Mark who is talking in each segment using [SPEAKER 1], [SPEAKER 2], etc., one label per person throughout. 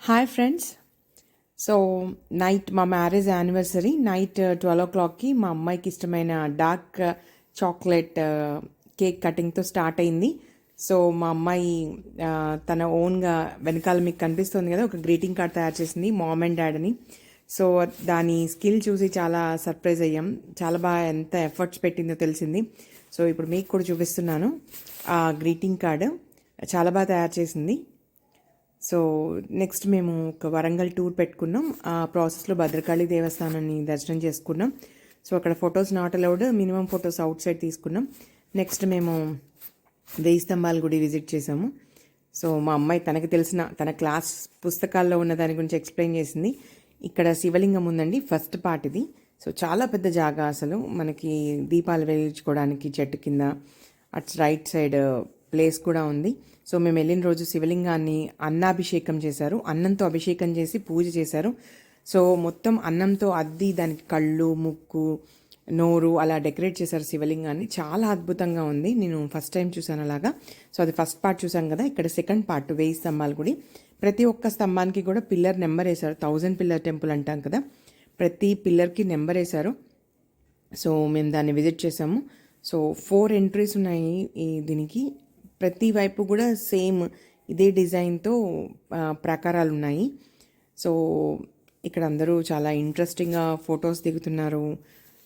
[SPEAKER 1] Hi friends. So night మా marriage anniversary night 12 o'clockకి మా అమ్మాయికి ఇష్టమైన డార్క్ చాక్లెట్ కేక్ కటింగ్తో స్టార్ట్ అయింది. సో మా అమ్మాయి తన ఓన్గా వెనకాల మీకు కనిపిస్తుంది కదా, ఒక గ్రీటింగ్ కార్డ్ తయారు చేసింది మామ్ అండ్ డాడ్ అని. సో దాని స్కిల్ చూసి చాలా సర్ప్రైజ్ అయ్యాం. చాలా బాగా ఎంత ఎఫర్ట్స్ పెట్టిందో తెలిసింది. సో ఇప్పుడు మీకు కూడా చూపిస్తున్నాను. ఆ గ్రీటింగ్ కార్డ్ చాలా బాగా తయారు చేసింది. సో నెక్స్ట్ మేము ఒక వరంగల్ టూర్ పెట్టుకున్నాం. ఆ ప్రాసెస్లో భద్రకాళి దేవస్థానాన్ని దర్శనం చేసుకున్నాం. సో అక్కడ photos not allowed, minimum photos out side తీసుకున్నాం. నెక్స్ట్ మేము వెయ్యి స్తంభాల గుడి విజిట్ చేసాము. సో మా అమ్మాయి తనకి తెలిసిన తన క్లాస్ పుస్తకాల్లో ఉన్న దాని గురించి ఎక్స్ప్లెయిన్ చేసింది. ఇక్కడ శివలింగం ఉందండి, ఫస్ట్ పార్ట్ ఇది. సో చాలా పెద్ద జాగా, అసలు మనకి దీపాలు వెలిగించుకోవడానికి చెట్టు కింద అట్స్ రైట్ సైడ్ ప్లేస్ కూడా ఉంది. సో మేము వెళ్ళిన రోజు శివలింగాన్ని అన్నాభిషేకం చేశారు, అన్నంతో అభిషేకం చేసి పూజ చేశారు. సో మొత్తం అన్నంతో అద్ది దానికి కళ్ళు, ముక్కు, నోరు అలా డెకరేట్ చేశారు శివలింగాన్ని. చాలా అద్భుతంగా ఉంది. నేను ఫస్ట్ టైం చూసాను అలాగా. సో అది ఫస్ట్ పార్ట్ చూసాం కదా. ఇక్కడ సెకండ్ పార్ట్ వెయ్యి స్తంభాల గుడి. ప్రతి ఒక్క స్తంభానికి కూడా పిల్లర్ నెంబర్ వేశారు. 1000 పిల్లర్ టెంపుల్ అంటాం కదా, ప్రతి పిల్లర్కి నెంబర్ వేశారు. సో మేము దాన్ని విజిట్ చేసాము. సో 4 ఎంట్రీస్ ఉన్నాయి దీనికి. ప్రతి వైపు కూడా సేమ్ ఇదే డిజైన్తో ప్రాకారాలు ఉన్నాయి. సో ఇక్కడ అందరూ చాలా ఇంట్రెస్టింగ్గా ఫొటోస్ దిగుతున్నారు.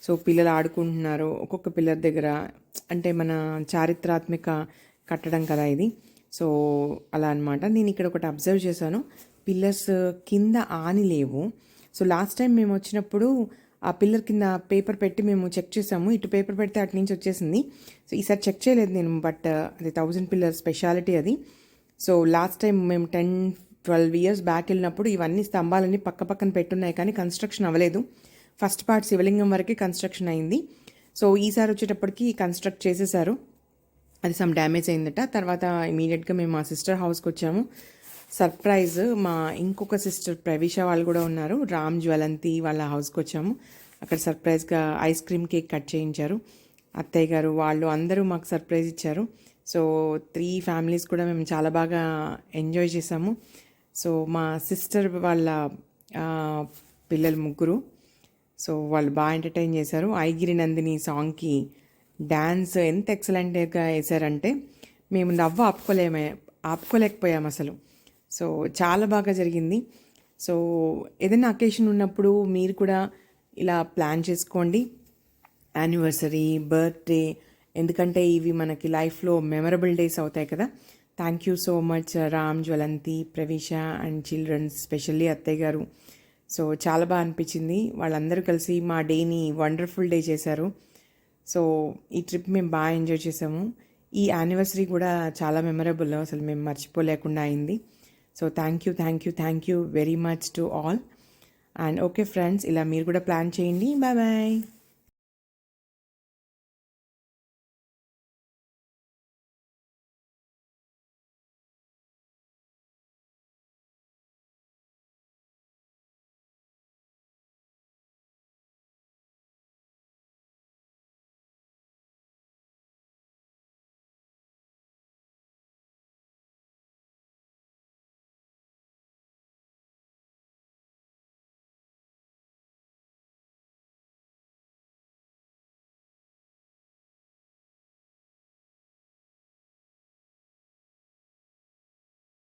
[SPEAKER 1] సో పిల్లలు ఆడుకుంటున్నారు ఒక్కొక్క పిల్లర్ దగ్గర. అంటే మన చారిత్రాత్మక కట్టడం కదా ఇది. సో అలా అనమాట. నేను ఇక్కడ ఒకటి అబ్జర్వ్ చేశాను, పిల్లర్స్ కింద ఆని లేవు. సో లాస్ట్ టైం మేము వచ్చినప్పుడు ఆ పిల్లర్ కింద పేపర్ పెట్టి మేము చెక్ చేసాము. ఇటు పేపర్ పెడితే అటు నుంచి వచ్చేసింది. సో ఈసారి చెక్ చేయలేదు నేను, బట్ అది 1000 పిల్లర్ స్పెషాలిటీ అది. సో లాస్ట్ టైం మేము 10-12 years బ్యాక్ వెళ్ళినప్పుడు ఇవన్నీ స్తంభాలన్నీ పక్క పక్కన పెట్టున్నాయి, కానీ కన్స్ట్రక్షన్ అవ్వలేదు. ఫస్ట్ పార్ట్ శివలింగం వరకే కన్స్ట్రక్షన్ అయింది. సో ఈసారి వచ్చేటప్పటికి కన్స్ట్రక్ట్ చేసేసారు. అది సమ్ డ్యామేజ్ అయిందట. తర్వాత ఇమీడియట్గా మేము మా సిస్టర్ హౌస్కి వచ్చాము. సర్ప్రైజ్, మా ఇంకొక సిస్టర్ ప్రవీష వాళ్ళు కూడా ఉన్నారు, రామ్ జ్వలంతి వాళ్ళ హౌస్కి వచ్చాము. అక్కడ సర్ప్రైజ్గా ఐస్ క్రీమ్ కేక్ కట్ చేయించారు అత్తయ్య గారు. వాళ్ళు అందరూ మాకు సర్ప్రైజ్ ఇచ్చారు. సో 3 ఫ్యామిలీస్ కూడా మేము చాలా బాగా ఎంజాయ్ చేసాము. సో మా సిస్టర్ వాళ్ళ పిల్లలు 3, సో వాళ్ళు బాగా ఎంటర్టైన్ చేశారు. ఐగిరి నందిని సాంగ్కి డ్యాన్స్ ఎంత ఎక్సలెంట్గా వేశారంటే మేము నవ్వు ఆపుకోలేకపోయాము అసలు. సో చాలా బాగా జరిగింది. సో ఏదైనా అకేషన్ ఉన్నప్పుడు మీరు కూడా ఇలా ప్లాన్ చేసుకోండి, యానివర్సరీ, బర్త్డే, ఎందుకంటే ఇవి మనకి లైఫ్లో మెమరబుల్ డేస్ అవుతాయి కదా. Thank you so much Ram, Jwalanthi, Praveesha and childrens, specially అత్తయ్య గారు. సో చాలా బాగా అనిపించింది. వాళ్ళందరూ కలిసి మా డేని వండర్ఫుల్ డే చేశారు. సో ఈ ట్రిప్ మేము బాగా ఎంజాయ్ చేసాము. ఈ యానివర్సరీ కూడా చాలా మెమరబుల్, అసలు మేము మర్చిపోలేకుండా అయింది. So thank you very much to all. And okay friends, ఇలా మీరు కూడా ప్లాన్ చేయండి. Bye bye.